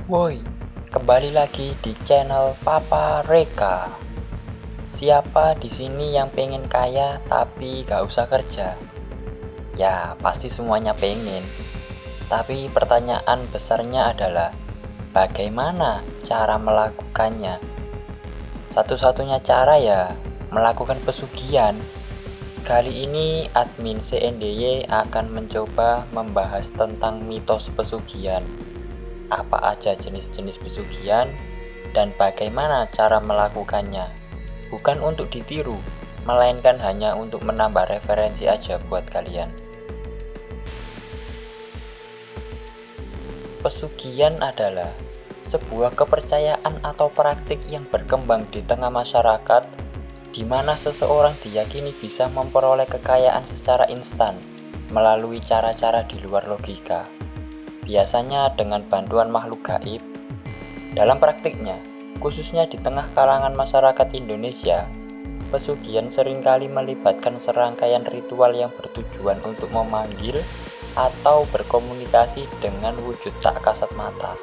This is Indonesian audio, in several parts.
Woi, kembali lagi di channel Papa Reka. Siapa di sini yang pengen kaya tapi gak usah kerja? Ya, pasti semuanya pengen. Tapi pertanyaan besarnya adalah, bagaimana cara melakukannya? Satu-satunya cara ya, melakukan pesugihan. Kali ini admin CNDY akan mencoba membahas tentang mitos pesugihan. Apa aja jenis-jenis pesugihan dan bagaimana cara melakukannya. Bukan untuk ditiru, melainkan hanya untuk menambah referensi aja buat kalian. Pesugihan adalah sebuah kepercayaan atau praktik yang berkembang di tengah masyarakat di mana seseorang diyakini bisa memperoleh kekayaan secara instan melalui cara-cara di luar logika. Biasanya dengan bantuan makhluk gaib. Dalam praktiknya, khususnya di tengah kalangan masyarakat Indonesia, pesugihan seringkali melibatkan serangkaian ritual yang bertujuan untuk memanggil atau berkomunikasi dengan wujud tak kasat mata.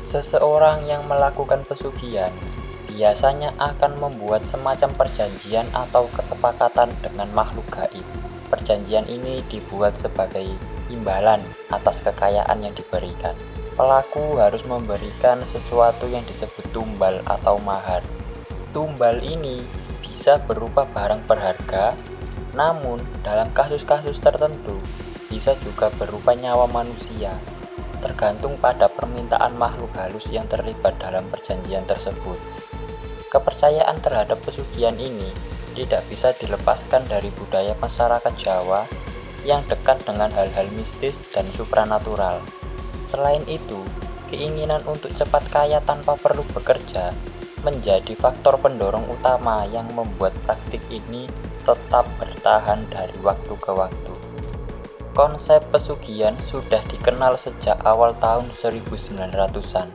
Seseorang yang melakukan pesugihan biasanya akan membuat semacam perjanjian atau kesepakatan dengan makhluk gaib. Perjanjian ini dibuat sebagai imbalan atas kekayaan yang diberikan. Pelaku harus memberikan sesuatu yang disebut tumbal atau mahar. Tumbal ini bisa berupa barang berharga, namun dalam kasus-kasus tertentu bisa juga berupa nyawa manusia, tergantung pada permintaan makhluk halus yang terlibat dalam perjanjian tersebut. Kepercayaan terhadap pesugihan ini tidak bisa dilepaskan dari budaya masyarakat Jawa yang dekat dengan hal-hal mistis dan supranatural. Selain itu, keinginan untuk cepat kaya tanpa perlu bekerja menjadi faktor pendorong utama yang membuat praktik ini tetap bertahan dari waktu ke waktu. Konsep pesugihan sudah dikenal sejak awal tahun 1900-an,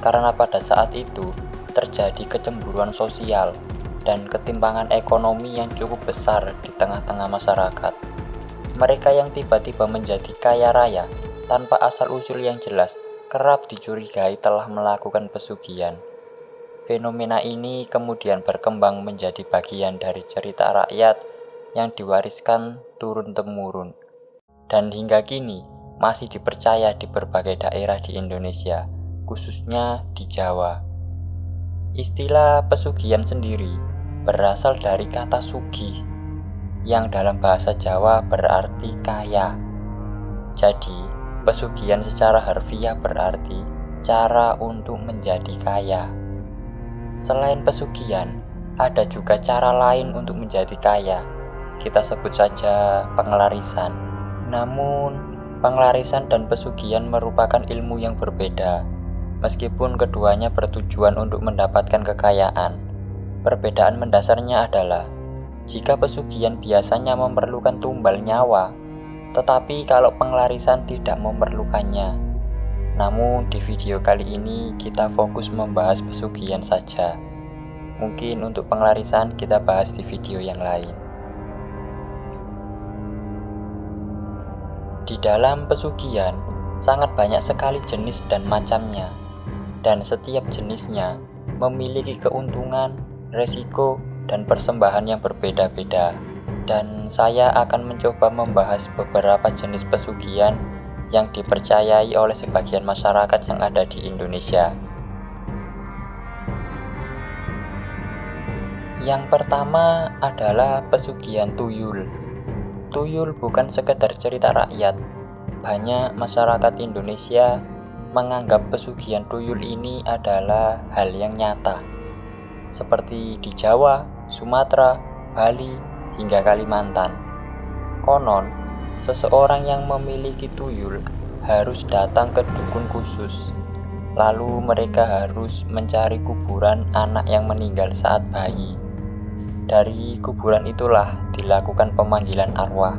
karena pada saat itu terjadi kecemburuan sosial dan ketimpangan ekonomi yang cukup besar di tengah-tengah masyarakat. Mereka yang tiba-tiba menjadi kaya raya tanpa asal-usul yang jelas kerap dicurigai telah melakukan pesugihan. Fenomena ini kemudian berkembang menjadi bagian dari cerita rakyat yang diwariskan turun-temurun dan hingga kini masih dipercaya di berbagai daerah di Indonesia, khususnya di Jawa. Istilah pesugihan sendiri berasal dari kata sugih yang dalam bahasa Jawa berarti kaya. Jadi, pesugihan secara harfiah berarti cara untuk menjadi kaya. Selain pesugihan, ada juga cara lain untuk menjadi kaya. Kita sebut saja pengelarisan. Namun, pengelarisan dan pesugihan merupakan ilmu yang berbeda. Meskipun keduanya bertujuan untuk mendapatkan kekayaan, perbedaan mendasarnya adalah jika pesugihan biasanya memerlukan tumbal nyawa, tetapi kalau pengelarisan tidak memerlukannya. Namun di video kali ini kita fokus membahas pesugihan saja. Mungkin untuk pengelarisan kita bahas di video yang lain. Di dalam pesugihan sangat banyak sekali jenis dan macamnya, dan setiap jenisnya memiliki keuntungan, resiko, dan persembahan yang berbeda-beda. Dan saya akan mencoba membahas beberapa jenis pesugihan yang dipercayai oleh sebagian masyarakat yang ada di Indonesia. Yang pertama adalah pesugihan tuyul. Tuyul bukan sekedar cerita rakyat. Banyak masyarakat Indonesia menganggap pesugihan tuyul ini adalah hal yang nyata, seperti di Jawa, Sumatera, Bali, hingga Kalimantan. Konon, seseorang yang memiliki tuyul harus datang ke dukun khusus. Lalu mereka harus mencari kuburan anak yang meninggal saat bayi. Dari kuburan itulah dilakukan pemanggilan arwah.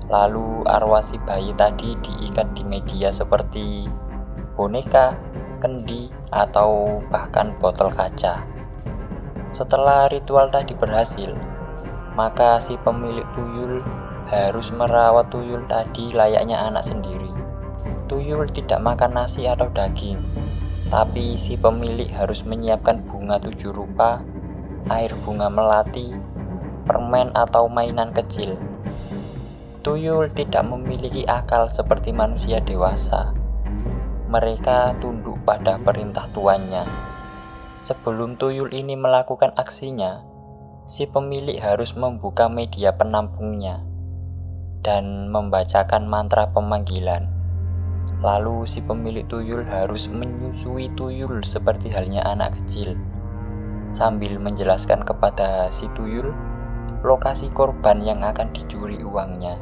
Lalu arwah si bayi tadi diikat di media seperti boneka, kendi, atau bahkan botol kaca. Setelah ritual tadi berhasil, maka si pemilik tuyul harus merawat tuyul tadi layaknya anak sendiri. Tuyul tidak makan nasi atau daging, tapi si pemilik harus menyiapkan bunga 7 rupa, air bunga melati, permen atau mainan kecil. Tuyul tidak memiliki akal seperti manusia dewasa. Mereka tunduk pada perintah tuannya. Sebelum tuyul ini melakukan aksinya, si pemilik harus membuka media penampungnya dan membacakan mantra pemanggilan. Lalu si pemilik tuyul harus menyusui tuyul seperti halnya anak kecil, sambil menjelaskan kepada si tuyul lokasi korban yang akan dicuri uangnya.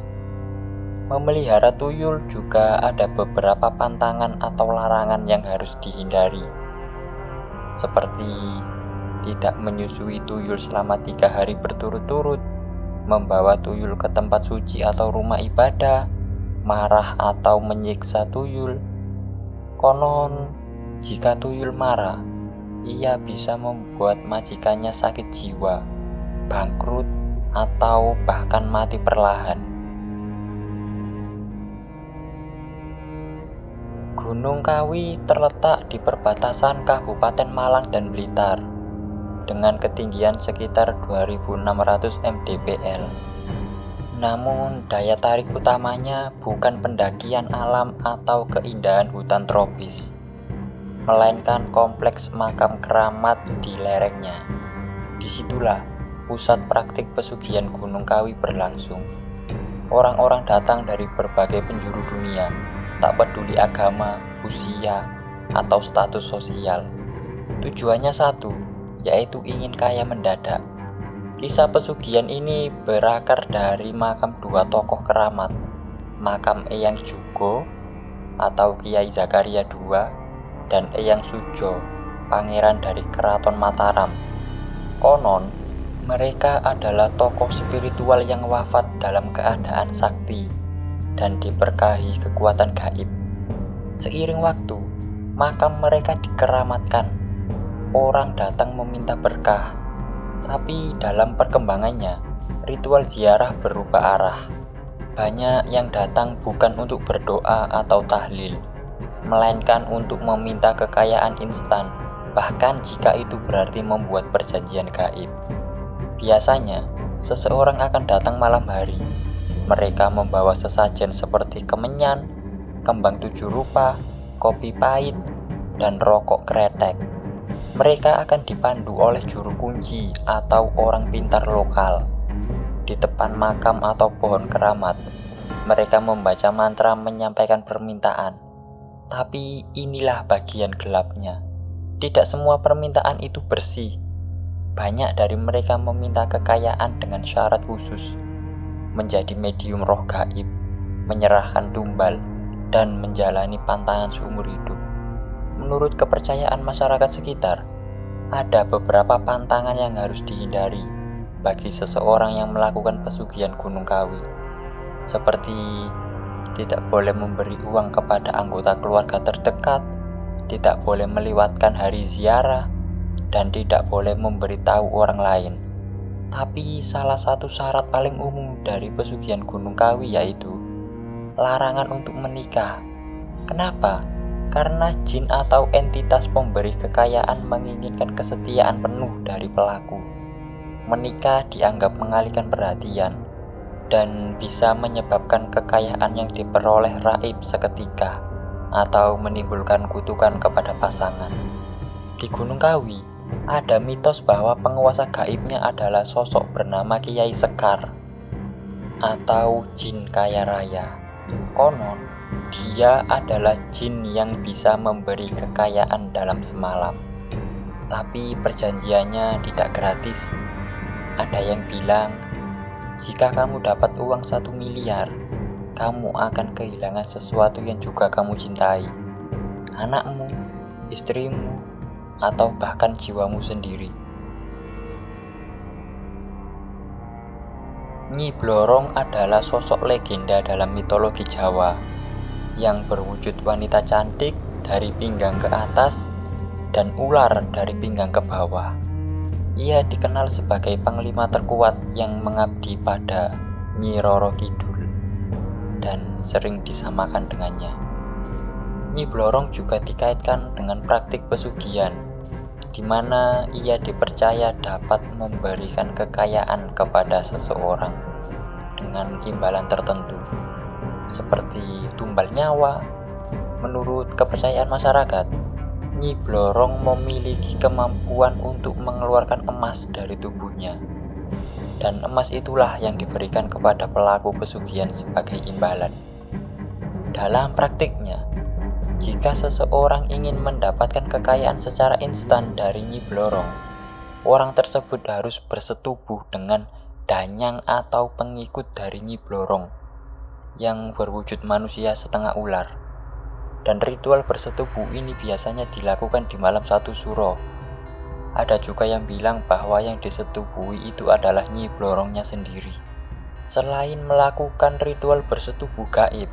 Memelihara tuyul juga ada beberapa pantangan atau larangan yang harus dihindari, seperti tidak menyusui tuyul selama 3 hari berturut-turut, membawa tuyul ke tempat suci atau rumah ibadah, marah atau menyiksa tuyul. Konon, jika tuyul marah, ia bisa membuat majikannya sakit jiwa, bangkrut, atau bahkan mati perlahan. Gunung Kawi terletak di perbatasan Kabupaten Malang dan Blitar, dengan ketinggian sekitar 2600 mdpl. Namun, daya tarik utamanya bukan pendakian alam atau keindahan hutan tropis, melainkan kompleks makam keramat di lerengnya. Disitulah pusat praktik pesugihan Gunung Kawi berlangsung. Orang-orang datang dari berbagai penjuru dunia, tak peduli agama, usia, atau status sosial. Tujuannya satu, yaitu ingin kaya mendadak. Kisah pesugihan ini berakar dari makam 2 tokoh keramat, makam Eyang Jugo atau Kiai Zakaria II dan Eyang Sujo, pangeran dari Keraton Mataram. Konon, mereka adalah tokoh spiritual yang wafat dalam keadaan sakti dan diberkahi kekuatan gaib. Seiring waktu, makam mereka dikeramatkan. Orang datang meminta berkah. Tapi dalam perkembangannya, ritual ziarah berubah arah. Banyak yang datang bukan untuk berdoa atau tahlil, melainkan untuk meminta kekayaan instan, bahkan jika itu berarti membuat perjanjian gaib. Biasanya, seseorang akan datang malam hari. Mereka membawa sesajen seperti kemenyan, kembang 7 rupa, kopi pahit, dan rokok kretek. Mereka akan dipandu oleh juru kunci atau orang pintar lokal. Di depan makam atau pohon keramat, mereka membaca mantra menyampaikan permintaan. Tapi inilah bagian gelapnya. Tidak semua permintaan itu bersih. Banyak dari mereka meminta kekayaan dengan syarat khusus, menjadi medium roh gaib, menyerahkan tumbal, dan menjalani pantangan seumur hidup. Menurut kepercayaan masyarakat sekitar, ada beberapa pantangan yang harus dihindari bagi seseorang yang melakukan pesugihan Gunung Kawi, seperti tidak boleh memberi uang kepada anggota keluarga terdekat, tidak boleh melewatkan hari ziarah, dan tidak boleh memberitahu orang lain. Tapi salah satu syarat paling umum dari pesugihan Gunung Kawi yaitu larangan untuk menikah. Kenapa? Karena jin atau entitas pemberi kekayaan menginginkan kesetiaan penuh dari pelaku. Menikah dianggap mengalihkan perhatian dan bisa menyebabkan kekayaan yang diperoleh raib seketika atau menimbulkan kutukan kepada pasangan. Di Gunung Kawi, ada mitos bahwa penguasa gaibnya adalah sosok bernama Kiai Sekar atau jin kaya raya. Konon, dia adalah jin yang bisa memberi kekayaan dalam semalam. Tapi perjanjiannya tidak gratis. Ada yang bilang, jika kamu dapat uang 1 miliar, kamu akan kehilangan sesuatu yang juga kamu cintai. Anakmu, istrimu, atau bahkan jiwamu sendiri. Nyi Blorong adalah sosok legenda dalam mitologi Jawa yang berwujud wanita cantik dari pinggang ke atas dan ular dari pinggang ke bawah. Ia dikenal sebagai panglima terkuat yang mengabdi pada Nyi Roro Kidul dan sering disamakan dengannya. Nyi Blorong juga dikaitkan dengan praktik pesugihan, di mana ia dipercaya dapat memberikan kekayaan kepada seseorang dengan imbalan tertentu, seperti tumbal nyawa. Menurut kepercayaan masyarakat, Nyi Blorong memiliki kemampuan untuk mengeluarkan emas dari tubuhnya, dan emas itulah yang diberikan kepada pelaku pesugihan sebagai imbalan. Dalam praktiknya, jika seseorang ingin mendapatkan kekayaan secara instan dari Nyi Blorong, orang tersebut harus bersetubuh dengan danyang atau pengikut dari Nyi Blorong yang berwujud manusia setengah ular. Dan ritual bersetubuh ini biasanya dilakukan di malam 1 Suro. Ada juga yang bilang bahwa yang disetubuhi itu adalah Nyi Blorongnya sendiri. Selain melakukan ritual bersetubuh gaib,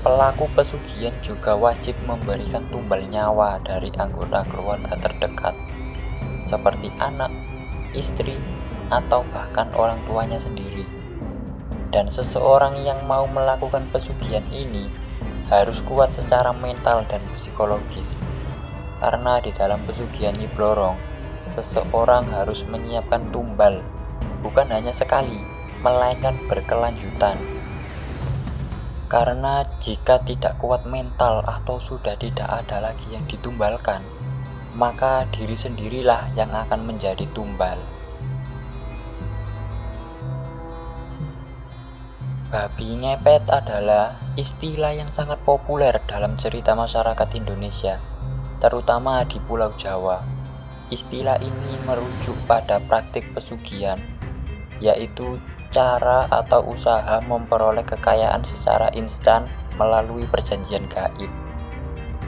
pelaku pesugihan juga wajib memberikan tumbal nyawa dari anggota keluarga terdekat, seperti anak, istri, atau bahkan orang tuanya sendiri. Dan seseorang yang mau melakukan pesugihan ini harus kuat secara mental dan psikologis, karena di dalam pesugihan Nyi Blorong, seseorang harus menyiapkan tumbal, bukan hanya sekali, melainkan berkelanjutan. Karena jika tidak kuat mental atau sudah tidak ada lagi yang ditumbalkan, maka diri sendirilah yang akan menjadi tumbal. Babi ngepet adalah istilah yang sangat populer dalam cerita masyarakat Indonesia, terutama di Pulau Jawa. Istilah ini merujuk pada praktik pesugihan, yaitu cara atau usaha memperoleh kekayaan secara instan melalui perjanjian gaib,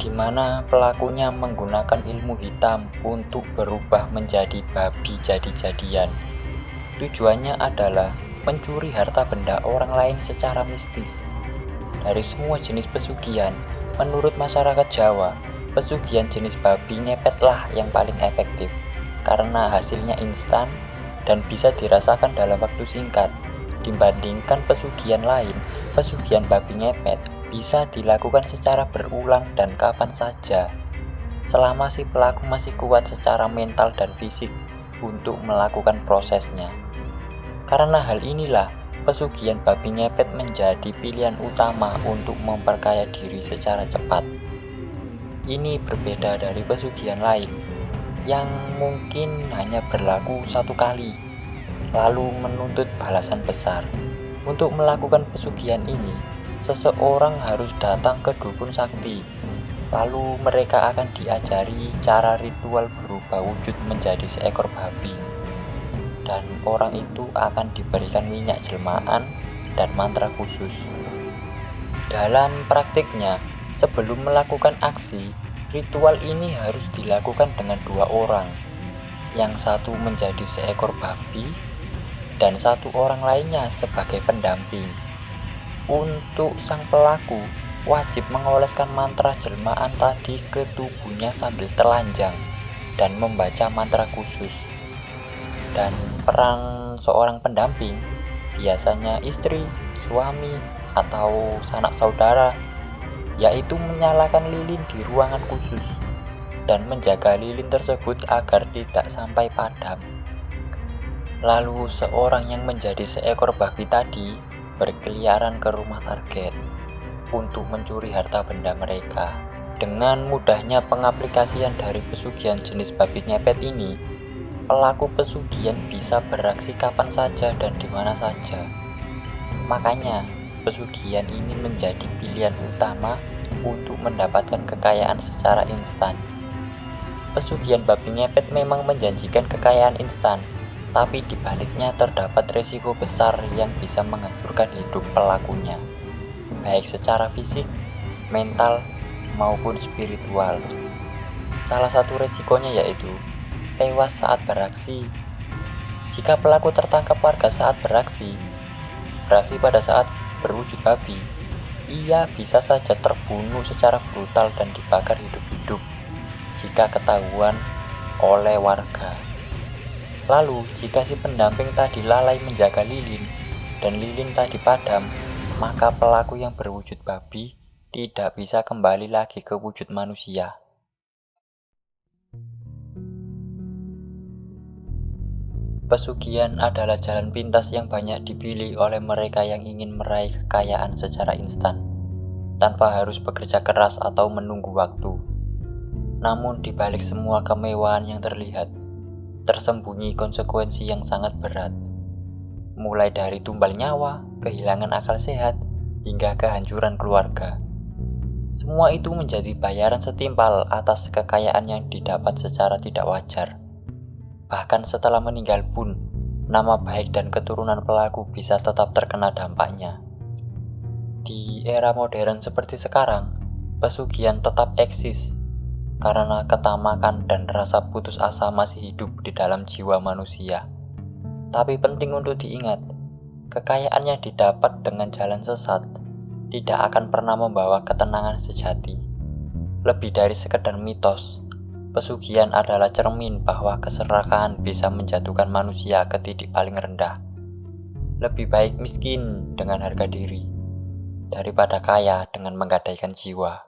di mana pelakunya menggunakan ilmu hitam untuk berubah menjadi babi jadi-jadian. Tujuannya adalah mencuri harta benda orang lain secara mistis. Dari semua jenis pesugihan, menurut masyarakat Jawa, pesugihan jenis babi ngepetlah yang paling efektif karena hasilnya instan dan bisa dirasakan dalam waktu singkat. Dibandingkan pesugihan lain, pesugihan babi ngepet bisa dilakukan secara berulang dan kapan saja, selama si pelaku masih kuat secara mental dan fisik untuk melakukan prosesnya. Karena hal inilah, pesugihan babi ngepet menjadi pilihan utama untuk memperkaya diri secara cepat. Ini berbeda dari pesugihan lain yang mungkin hanya berlaku satu kali, lalu menuntut balasan besar. Untuk melakukan pesugihan ini, seseorang harus datang ke dukun sakti, lalu mereka akan diajari cara ritual berubah wujud menjadi seekor babi. Dan orang itu akan diberikan minyak jelmaan dan mantra khusus. Dalam praktiknya, sebelum melakukan aksi, ritual ini harus dilakukan dengan 2 orang. Yang satu menjadi seekor babi, dan 1 orang lainnya sebagai pendamping. Untuk sang pelaku, wajib mengoleskan mantra jelmaan tadi ke tubuhnya sambil telanjang dan membaca mantra khusus. Dan peran seorang pendamping, biasanya istri, suami, atau sanak saudara, yaitu menyalakan lilin di ruangan khusus dan menjaga lilin tersebut agar tidak sampai padam. Lalu seorang yang menjadi seekor babi tadi berkeliaran ke rumah target untuk mencuri harta benda mereka. Dengan mudahnya pengaplikasian dari pesugihan jenis babi ngepet ini, pelaku pesugihan bisa beraksi kapan saja dan di mana saja. Makanya, pesugihan ini menjadi pilihan utama untuk mendapatkan kekayaan secara instan. Pesugihan babi ngepet memang menjanjikan kekayaan instan, tapi di baliknya terdapat risiko besar yang bisa menghancurkan hidup pelakunya, baik secara fisik, mental, maupun spiritual. Salah satu risikonya yaitu tewas saat beraksi. Jika pelaku tertangkap warga saat beraksi pada saat berwujud babi, ia bisa saja terbunuh secara brutal dan dibakar hidup-hidup jika ketahuan oleh warga. Lalu, jika si pendamping tadi lalai menjaga lilin dan lilin tadi padam, maka pelaku yang berwujud babi tidak bisa kembali lagi ke wujud manusia. Pesugihan adalah jalan pintas yang banyak dipilih oleh mereka yang ingin meraih kekayaan secara instan, tanpa harus bekerja keras atau menunggu waktu. Namun di balik semua kemewahan yang terlihat, tersembunyi konsekuensi yang sangat berat. Mulai dari tumbal nyawa, kehilangan akal sehat, hingga kehancuran keluarga. Semua itu menjadi bayaran setimpal atas kekayaan yang didapat secara tidak wajar. Bahkan setelah meninggal pun, nama baik dan keturunan pelaku bisa tetap terkena dampaknya. Di era modern seperti sekarang, pesugihan tetap eksis karena ketamakan dan rasa putus asa masih hidup di dalam jiwa manusia. Tapi penting untuk diingat, kekayaan yang didapat dengan jalan sesat tidak akan pernah membawa ketenangan sejati. Lebih dari sekedar mitos, pesugihan adalah cermin bahwa keserakahan bisa menjatuhkan manusia ke titik paling rendah. Lebih baik miskin dengan harga diri daripada kaya dengan menggadaikan jiwa.